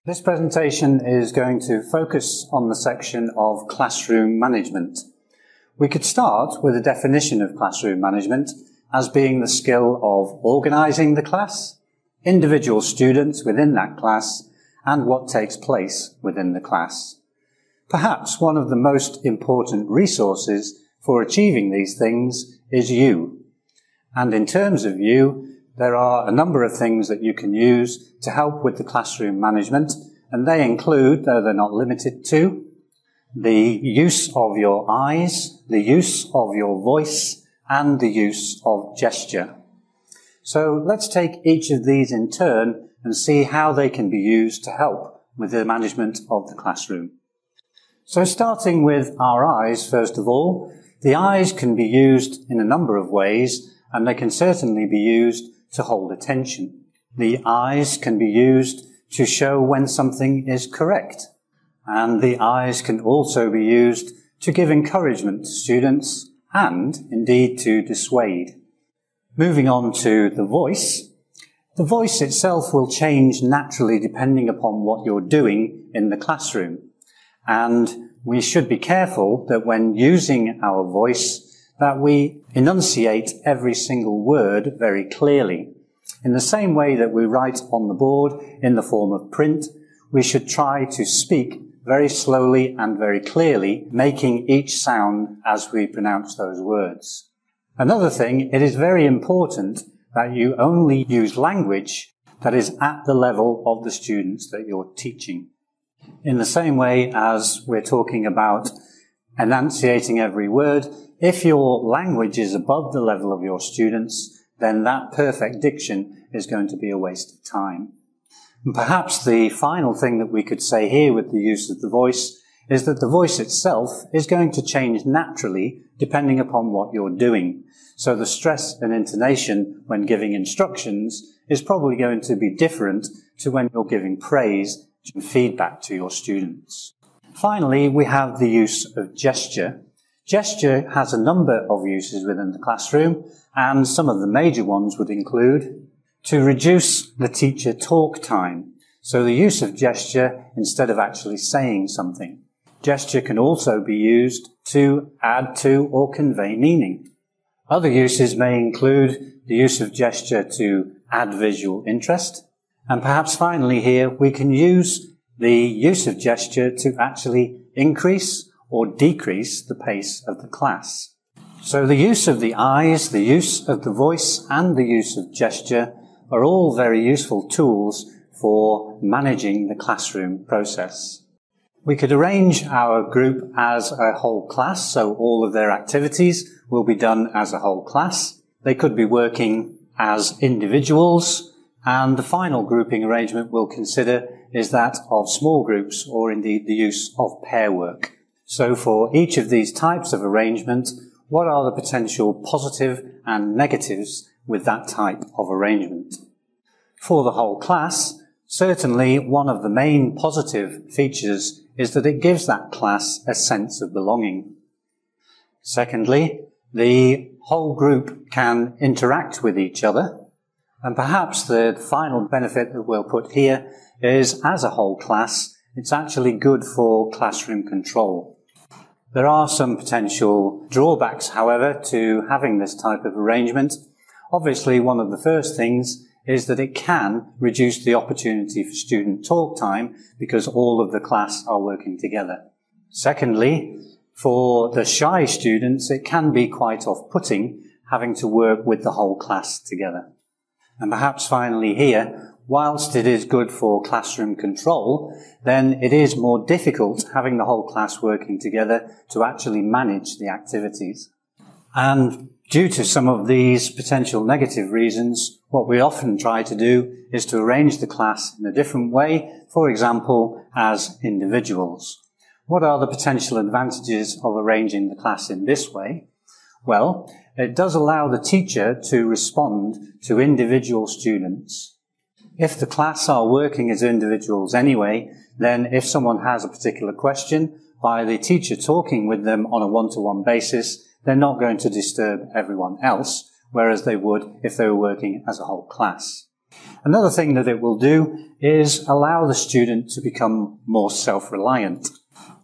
This presentation is going to focus on the section of classroom management. We could start with a definition of classroom management as being the skill of organising the class, individual students within that class, and what takes place within the class. Perhaps one of the most important resources for achieving these things is you. And in terms of you, there are a number of things that you can use to help with the classroom management, and they include, though they're not limited to, the use of your eyes, the use of your voice, and the use of gesture. So let's take each of these in turn and see how they can be used to help with the management of the classroom. So starting with our eyes, first of all, the eyes can be used in a number of ways, and they can certainly be used to hold attention. The eyes can be used to show when something is correct, and the eyes can also be used to give encouragement to students and indeed to dissuade. Moving on to the voice itself will change naturally depending upon what you're doing in the classroom, and we should be careful that when using our voice that we enunciate every single word very clearly. In the same way that we write on the board in the form of print, we should try to speak very slowly and very clearly, making each sound as we pronounce those words. Another thing, it is very important that you only use language that is at the level of the students that you're teaching. In the same way as we're talking about enunciating every word, if your language is above the level of your students, then that perfect diction is going to be a waste of time. And perhaps the final thing that we could say here with the use of the voice is that the voice itself is going to change naturally depending upon what you're doing. So the stress and intonation when giving instructions is probably going to be different to when you're giving praise and feedback to your students. Finally, we have the use of gesture. Gesture has a number of uses within the classroom, and some of the major ones would include to reduce the teacher talk time. So the use of gesture instead of actually saying something. Gesture can also be used to add to or convey meaning. Other uses may include the use of gesture to add visual interest. And perhaps finally here we can use the use of gesture to actually increase or decrease the pace of the class. So the use of the eyes, the use of the voice, and the use of gesture are all very useful tools for managing the classroom process. We could arrange our group as a whole class, so all of their activities will be done as a whole class. They could be working as individuals, and the final grouping arrangement we'll consider is that of small groups, or indeed the use of pair work. So for each of these types of arrangement, what are the potential positive and negatives with that type of arrangement? For the whole class, certainly one of the main positive features is that it gives that class a sense of belonging. Secondly, the whole group can interact with each other. And perhaps the final benefit that we'll put here is, as a whole class, it's actually good for classroom control. There are some potential drawbacks, however, to having this type of arrangement. Obviously, one of the first things is that it can reduce the opportunity for student talk time because all of the class are working together. Secondly, for the shy students, it can be quite off-putting having to work with the whole class together. And perhaps finally here, whilst it is good for classroom control, then it is more difficult having the whole class working together to actually manage the activities. And due to some of these potential negative reasons, what we often try to do is to arrange the class in a different way, for example, as individuals. What are the potential advantages of arranging the class in this way? Well, it does allow the teacher to respond to individual students. If the class are working as individuals anyway, then if someone has a particular question, by the teacher talking with them on a one-to-one basis, they're not going to disturb everyone else, whereas they would if they were working as a whole class. Another thing that it will do is allow the student to become more self-reliant.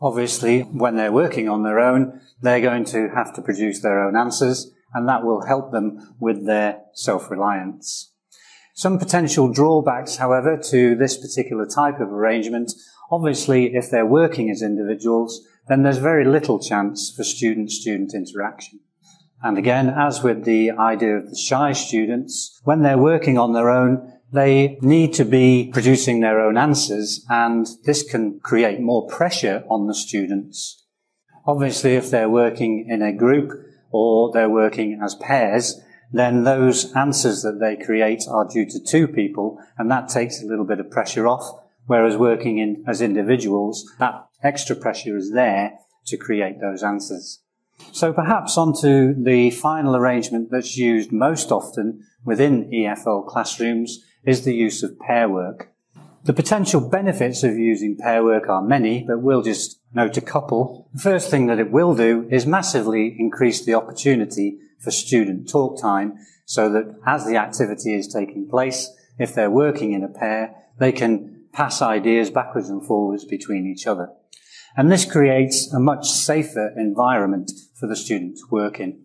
Obviously, when they're working on their own, they're going to have to produce their own answers, and that will help them with their self-reliance. Some potential drawbacks, however, to this particular type of arrangement, obviously, if they're working as individuals, then there's very little chance for student-student interaction. And again, as with the idea of the shy students, when they're working on their own, they need to be producing their own answers, and this can create more pressure on the students. Obviously, if they're working in a group or they're working as pairs, then those answers that they create are due to two people, and that takes a little bit of pressure off, whereas working as individuals, that extra pressure is there to create those answers. So perhaps onto the final arrangement that's used most often within EFL classrooms is the use of pair work. The potential benefits of using pair work are many, but we'll just note a couple. The first thing that it will do is massively increase the opportunity for student talk time, so that as the activity is taking place, if they're working in a pair, they can pass ideas backwards and forwards between each other. And this creates a much safer environment for the student to work in.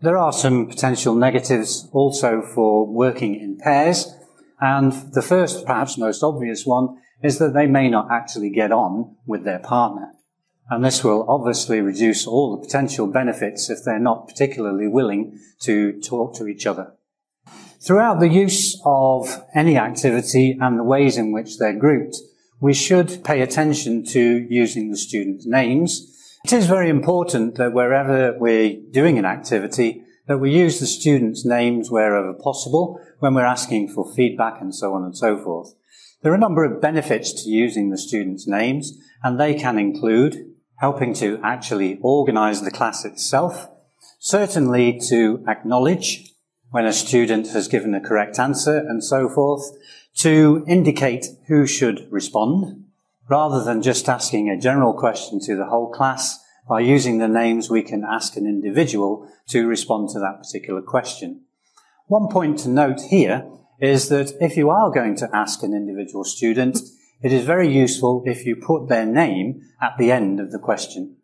There are some potential negatives also for working in pairs, and the first, perhaps most obvious one, is that they may not actually get on with their partner. And this will obviously reduce all the potential benefits if they're not particularly willing to talk to each other. Throughout the use of any activity and the ways in which they're grouped, we should pay attention to using the students' names. It is very important that wherever we're doing an activity, that we use the students' names wherever possible, when we're asking for feedback and so on and so forth. There are a number of benefits to using the students' names, and they can include helping to actually organize the class itself, certainly to acknowledge when a student has given a correct answer and so forth, to indicate who should respond. Rather than just asking a general question to the whole class, by using the names we can ask an individual to respond to that particular question. One point to note here is that if you are going to ask an individual student, it is very useful if you put their name at the end of the question.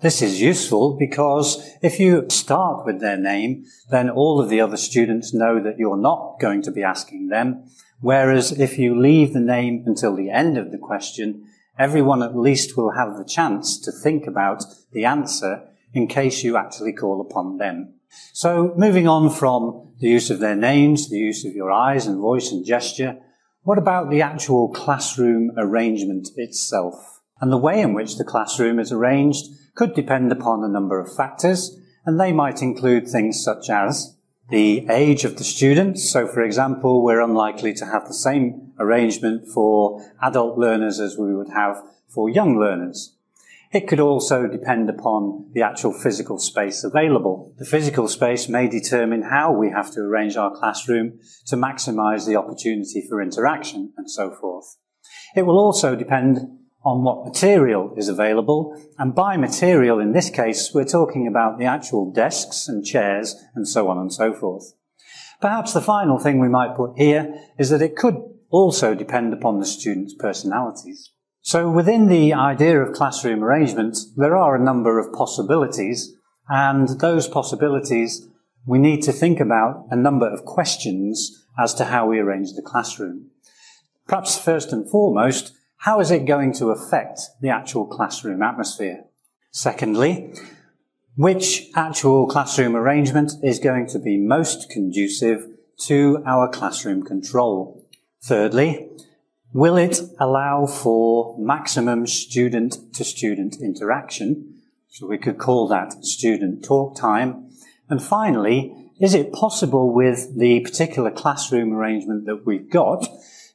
This is useful because if you start with their name, then all of the other students know that you're not going to be asking them. Whereas if you leave the name until the end of the question, everyone at least will have the chance to think about the answer in case you actually call upon them. So moving on from the use of their names, the use of your eyes and voice and gesture, what about the actual classroom arrangement itself? And the way in which the classroom is arranged could depend upon a number of factors, and they might include things such as the age of the students. So, for example, we're unlikely to have the same arrangement for adult learners as we would have for young learners. It could also depend upon the actual physical space available. The physical space may determine how we have to arrange our classroom to maximize the opportunity for interaction and so forth. It will also depend on what material is available, and by material in this case we're talking about the actual desks and chairs and so on and so forth. Perhaps the final thing we might put here is that it could also depend upon the students' personalities. So within the idea of classroom arrangement, there are a number of possibilities, and those possibilities we need to think about a number of questions as to how we arrange the classroom. Perhaps first and foremost, how is it going to affect the actual classroom atmosphere? Secondly, which actual classroom arrangement is going to be most conducive to our classroom control? Thirdly, will it allow for maximum student-to-student interaction? So we could call that student talk time. And finally, is it possible with the particular classroom arrangement that we've got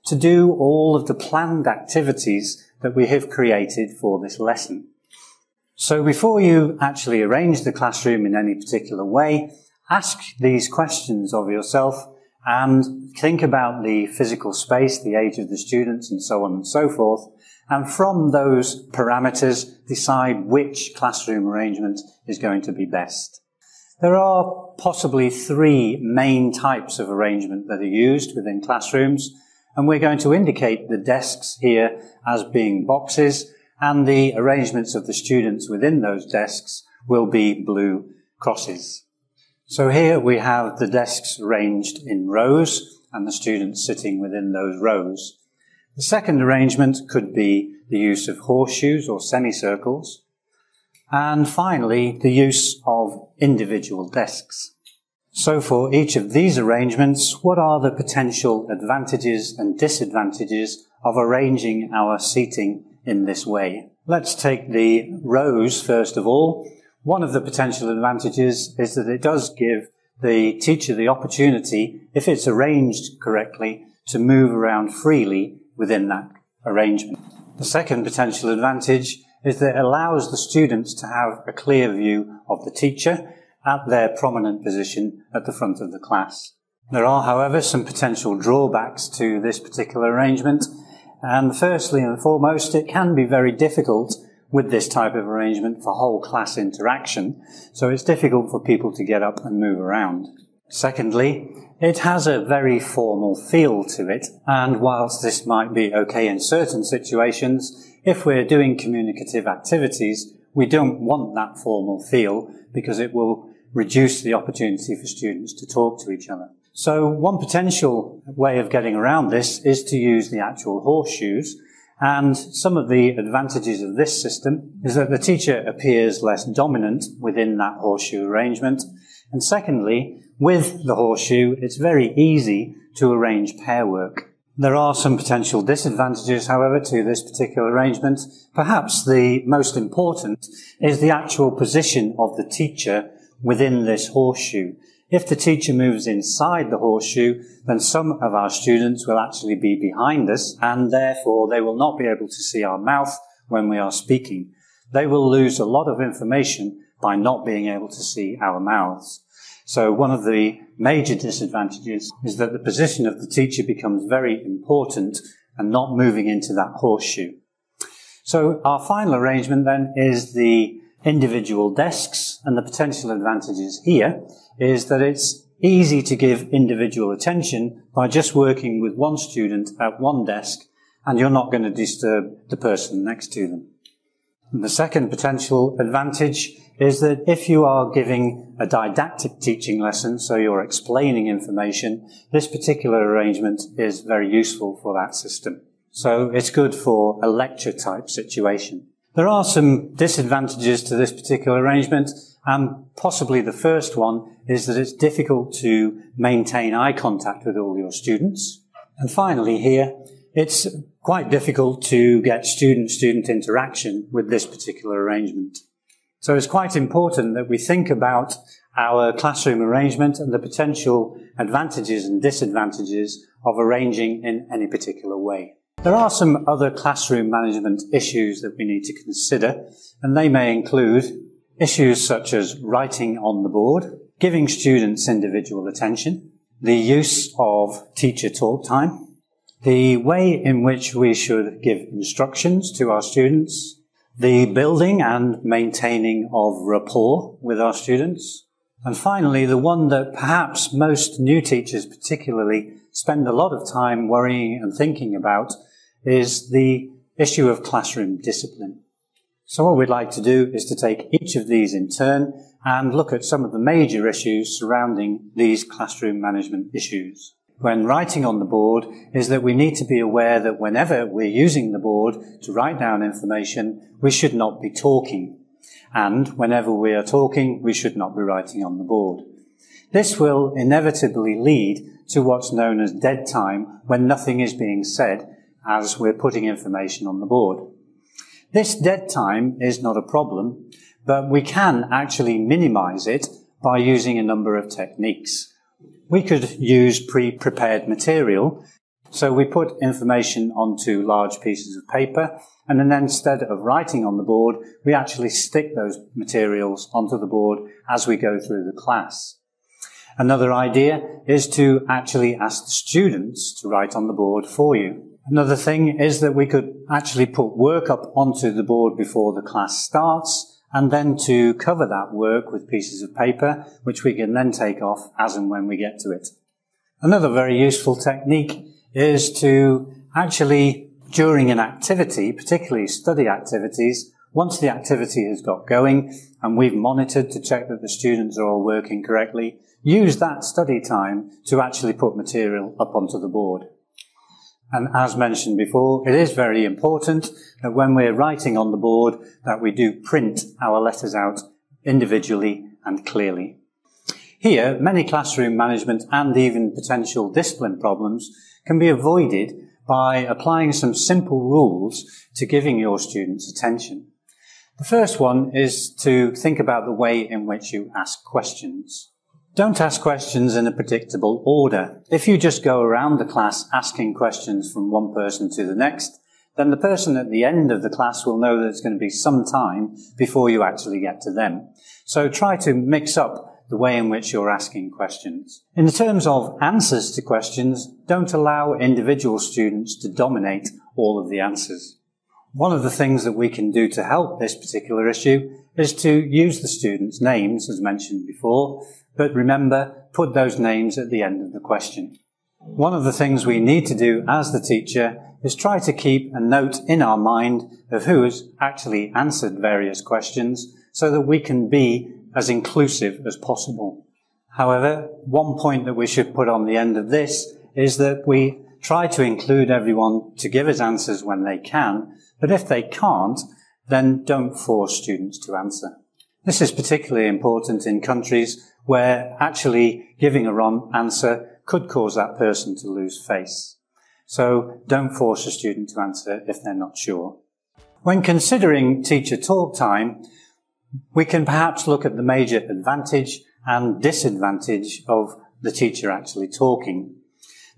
to do all of the planned activities that we have created for this lesson? So before you actually arrange the classroom in any particular way, ask these questions of yourself and think about the physical space, the age of the students, and so on and so forth. And from those parameters, decide which classroom arrangement is going to be best. There are possibly three main types of arrangement that are used within classrooms, and we're going to indicate the desks here as being boxes, and the arrangements of the students within those desks will be blue crosses. So here we have the desks arranged in rows and the students sitting within those rows. The second arrangement could be the use of horseshoes or semicircles. And finally, the use of individual desks. So for each of these arrangements, what are the potential advantages and disadvantages of arranging our seating in this way? Let's take the rows first of all. One of the potential advantages is that it does give the teacher the opportunity, if it's arranged correctly, to move around freely within that arrangement. The second potential advantage is that it allows the students to have a clear view of the teacher at their prominent position at the front of the class. There are, however, some potential drawbacks to this particular arrangement, and firstly and foremost, it can be very difficult with this type of arrangement for whole class interaction, so it's difficult for people to get up and move around. Secondly, it has a very formal feel to it, and whilst this might be okay in certain situations, if we're doing communicative activities, we don't want that formal feel because it will reduce the opportunity for students to talk to each other. So one potential way of getting around this is to use the actual horseshoes, and some of the advantages of this system is that the teacher appears less dominant within that horseshoe arrangement, and secondly, with the horseshoe, it's very easy to arrange pair work. There are some potential disadvantages, however, to this particular arrangement. Perhaps the most important is the actual position of the teacher within this horseshoe. If the teacher moves inside the horseshoe, then some of our students will actually be behind us, and therefore they will not be able to see our mouth when we are speaking. They will lose a lot of information by not being able to see our mouths. So one of the major disadvantages is that the position of the teacher becomes very important and not moving into that horseshoe. So our final arrangement then is the individual desks, and the potential advantages here is that it's easy to give individual attention by just working with one student at one desk, and you're not going to disturb the person next to them. And the second potential advantage is that if you are giving a didactic teaching lesson, so you're explaining information, this particular arrangement is very useful for that system. So it's good for a lecture type situation. There are some disadvantages to this particular arrangement, and possibly the first one is that it's difficult to maintain eye contact with all your students. And finally here, it's quite difficult to get student-student interaction with this particular arrangement. So it's quite important that we think about our classroom arrangement and the potential advantages and disadvantages of arranging in any particular way. There are some other classroom management issues that we need to consider, and they may include issues such as writing on the board, giving students individual attention, the use of teacher talk time, the way in which we should give instructions to our students, the building and maintaining of rapport with our students, and finally the one that perhaps most new teachers particularly spend a lot of time worrying and thinking about is the issue of classroom discipline. So what we'd like to do is to take each of these in turn and look at some of the major issues surrounding these classroom management issues. When writing on the board is that we need to be aware that whenever we're using the board to write down information, we should not be talking. And whenever we are talking, we should not be writing on the board. This will inevitably lead to what's known as dead time, when nothing is being said as we're putting information on the board. This dead time is not a problem, but we can actually minimize it by using a number of techniques. We could use pre-prepared material, so we put information onto large pieces of paper, and then instead of writing on the board, we actually stick those materials onto the board as we go through the class. Another idea is to actually ask the students to write on the board for you. Another thing is that we could actually put work up onto the board before the class starts, and then to cover that work with pieces of paper, which we can then take off as and when we get to it. Another very useful technique is to actually, during an activity, particularly study activities, once the activity has got going and we've monitored to check that the students are all working correctly, use that study time to actually put material up onto the board. And as mentioned before, it is very important that when we're writing on the board that we do print our letters out individually and clearly. Here, many classroom management and even potential discipline problems can be avoided by applying some simple rules to giving your students attention. The first one is to think about the way in which you ask questions. Don't ask questions in a predictable order. If you just go around the class asking questions from one person to the next, then the person at the end of the class will know that it's going to be some time before you actually get to them. So try to mix up the way in which you're asking questions. In terms of answers to questions, don't allow individual students to dominate all of the answers. One of the things that we can do to help this particular issue is to use the students' names, as mentioned before, but remember, put those names at the end of the question. One of the things we need to do as the teacher is try to keep a note in our mind of who has actually answered various questions so that we can be as inclusive as possible. However, one point that we should put on the end of this is that we try to include everyone to give us answers when they can, but if they can't, then don't force students to answer. This is particularly important in countries where actually giving a wrong answer could cause that person to lose face. So don't force a student to answer if they're not sure. When considering teacher talk time, we can perhaps look at the major advantage and disadvantage of the teacher actually talking.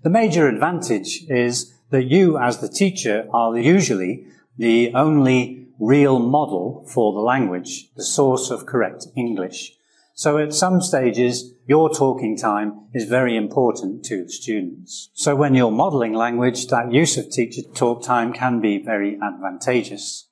The major advantage is that you as the teacher are usually the only real model for the language, the source of correct English. So at some stages, your talking time is very important to the students. So when you're modelling language, that use of teacher talk time can be very advantageous.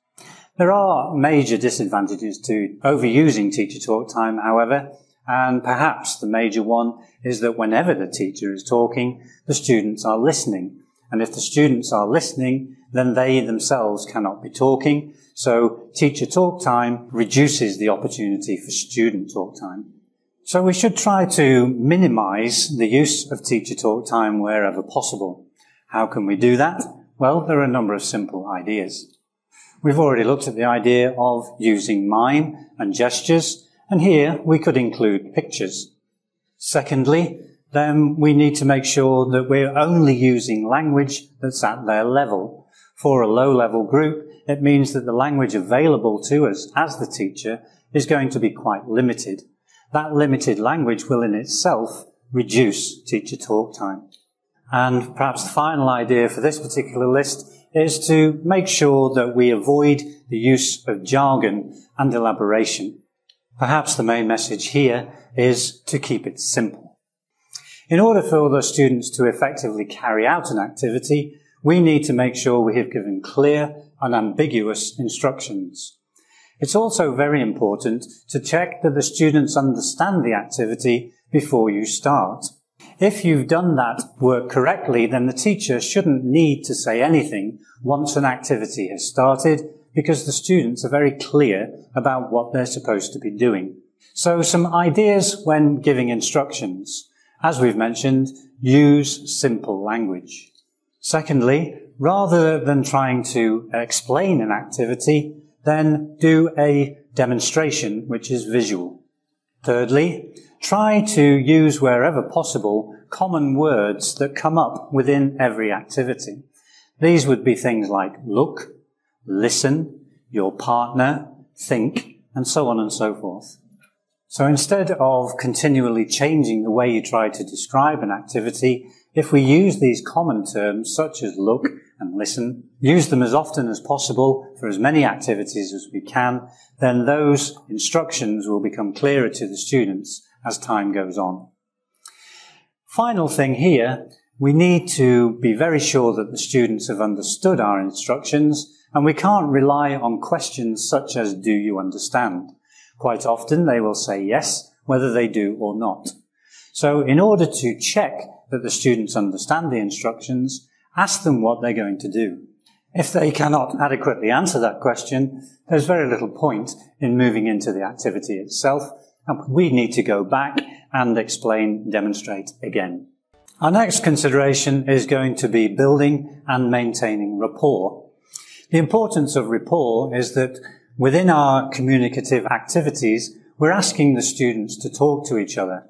There are major disadvantages to overusing teacher talk time, however, and perhaps the major one is that whenever the teacher is talking, the students are listening. And if the students are listening, then they themselves cannot be talking. So teacher talk time reduces the opportunity for student talk time. So we should try to minimize the use of teacher talk time wherever possible. How can we do that? Well, there are a number of simple ideas. We've already looked at the idea of using mime and gestures, and here we could include pictures. Secondly, then we need to make sure that we're only using language that's at their level. For a low-level group, it means that the language available to us as the teacher is going to be quite limited. That limited language will in itself reduce teacher talk time. And perhaps the final idea for this particular list is to make sure that we avoid the use of jargon and elaboration. Perhaps the main message here is to keep it simple. In order for the students to effectively carry out an activity, we need to make sure we have given clear, unambiguous instructions. It's also very important to check that the students understand the activity before you start. If you've done that work correctly, then the teacher shouldn't need to say anything once an activity has started, because the students are very clear about what they're supposed to be doing. So some ideas when giving instructions. As we've mentioned, use simple language. Secondly, rather than trying to explain an activity, then do a demonstration which is visual. Thirdly, try to use wherever possible common words that come up within every activity. These would be things like look, listen, your partner, think, and so on and so forth. So instead of continually changing the way you try to describe an activity, if we use these common terms such as look and listen, use them as often as possible for as many activities as we can, then those instructions will become clearer to the students as time goes on. Final thing here, we need to be very sure that the students have understood our instructions, and we can't rely on questions such as "do you understand?" Quite often they will say yes, whether they do or not. So in order to check that the students understand the instructions, ask them what they're going to do. If they cannot adequately answer that question, there's very little point in moving into the activity itself, and we need to go back and explain, demonstrate again. Our next consideration is going to be building and maintaining rapport. The importance of rapport is that within our communicative activities, we're asking the students to talk to each other.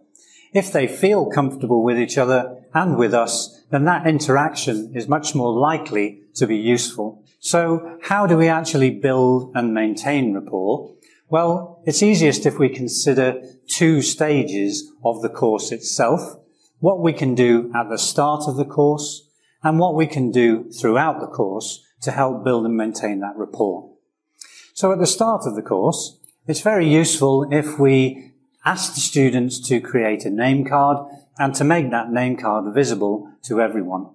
If they feel comfortable with each other and with us, then that interaction is much more likely to be useful. So how do we actually build and maintain rapport? Well, it's easiest if we consider two stages of the course itself: what we can do at the start of the course and what we can do throughout the course to help build and maintain that rapport. So at the start of the course, it's very useful if we ask the students to create a name card and to make that name card visible to everyone.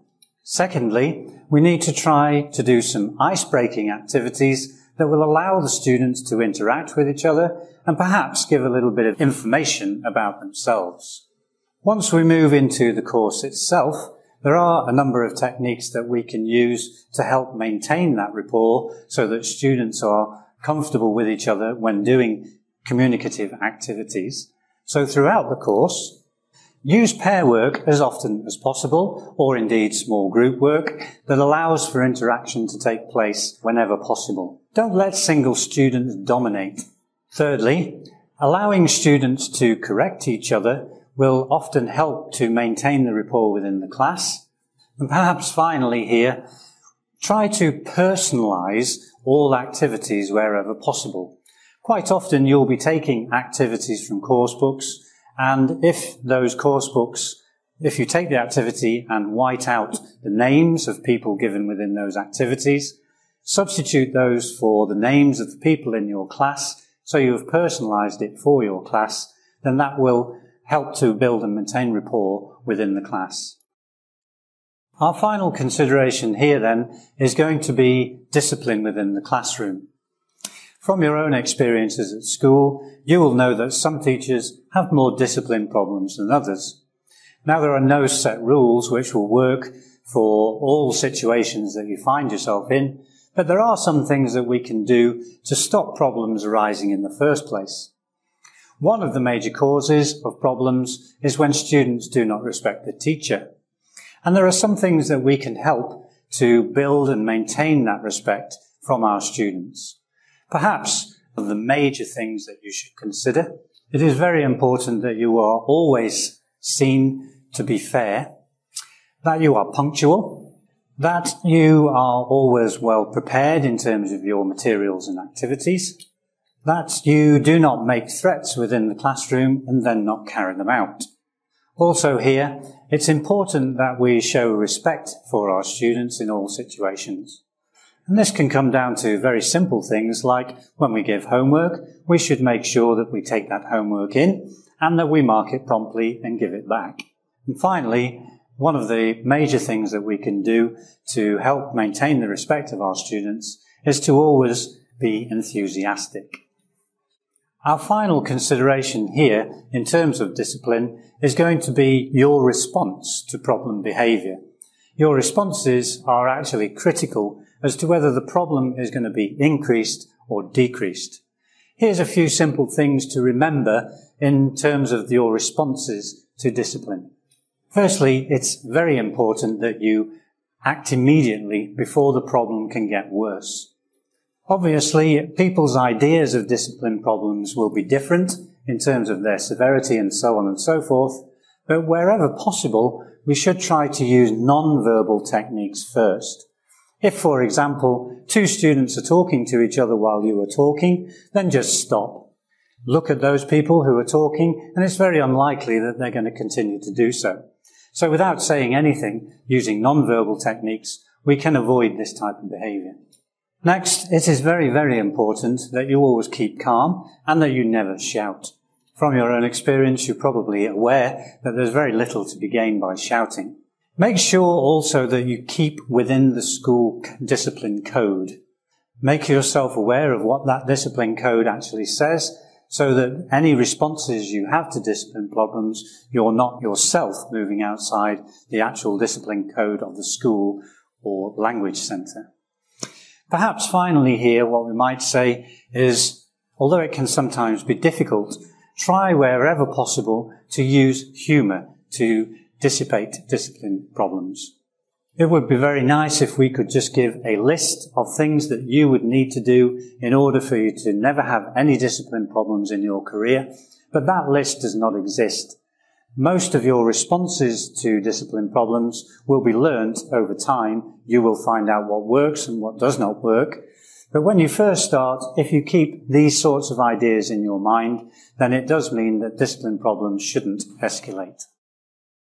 Secondly, we need to try to do some ice-breaking activities that will allow the students to interact with each other and perhaps give a little bit of information about themselves. Once we move into the course itself, there are a number of techniques that we can use to help maintain that rapport so that students are comfortable with each other when doing communicative activities. So throughout the course, use pair work as often as possible, or indeed small group work that allows for interaction to take place whenever possible. Don't let single students dominate. Thirdly, allowing students to correct each other will often help to maintain the rapport within the class. And perhaps finally here, try to personalize all activities wherever possible. Quite often you'll be taking activities from course books, and if you take the activity and white out the names of people given within those activities, substitute those for the names of the people in your class, so you have personalized it for your class, then that will help to build and maintain rapport within the class. Our final consideration here then is going to be discipline within the classroom. From your own experiences at school, you will know that some teachers have more discipline problems than others. Now, there are no set rules which will work for all situations that you find yourself in, but there are some things that we can do to stop problems arising in the first place. One of the major causes of problems is when students do not respect the teacher. And there are some things that we can help to build and maintain that respect from our students. Perhaps one of the major things that you should consider, it is very important that you are always seen to be fair, that you are punctual, that you are always well prepared in terms of your materials and activities, that you do not make threats within the classroom and then not carry them out. Also here, it's important that we show respect for our students in all situations. And this can come down to very simple things like when we give homework, we should make sure that we take that homework in and that we mark it promptly and give it back. And finally, one of the major things that we can do to help maintain the respect of our students is to always be enthusiastic. Our final consideration here in terms of discipline is going to be your response to problem behaviour. Your responses are actually critical as to whether the problem is going to be increased or decreased. Here's a few simple things to remember in terms of your responses to discipline. Firstly, it's very important that you act immediately before the problem can get worse. Obviously, people's ideas of discipline problems will be different in terms of their severity and so on and so forth, but wherever possible, we should try to use non-verbal techniques first. If, for example, two students are talking to each other while you are talking, then just stop. Look at those people who are talking, and it's very unlikely that they're going to continue to do so. So without saying anything, using non-verbal techniques, we can avoid this type of behaviour. Next, it is very, very important that you always keep calm and that you never shout. From your own experience, you're probably aware that there's very little to be gained by shouting. Make sure also that you keep within the school discipline code. Make yourself aware of what that discipline code actually says, so that any responses you have to discipline problems, you're not yourself moving outside the actual discipline code of the school or language centre. Perhaps finally here, what we might say is, although it can sometimes be difficult, try wherever possible to use humour to dissipate discipline problems. It would be very nice if we could just give a list of things that you would need to do in order for you to never have any discipline problems in your career, but that list does not exist. Most of your responses to discipline problems will be learnt over time. You will find out what works and what does not work. But when you first start, if you keep these sorts of ideas in your mind, then it does mean that discipline problems shouldn't escalate.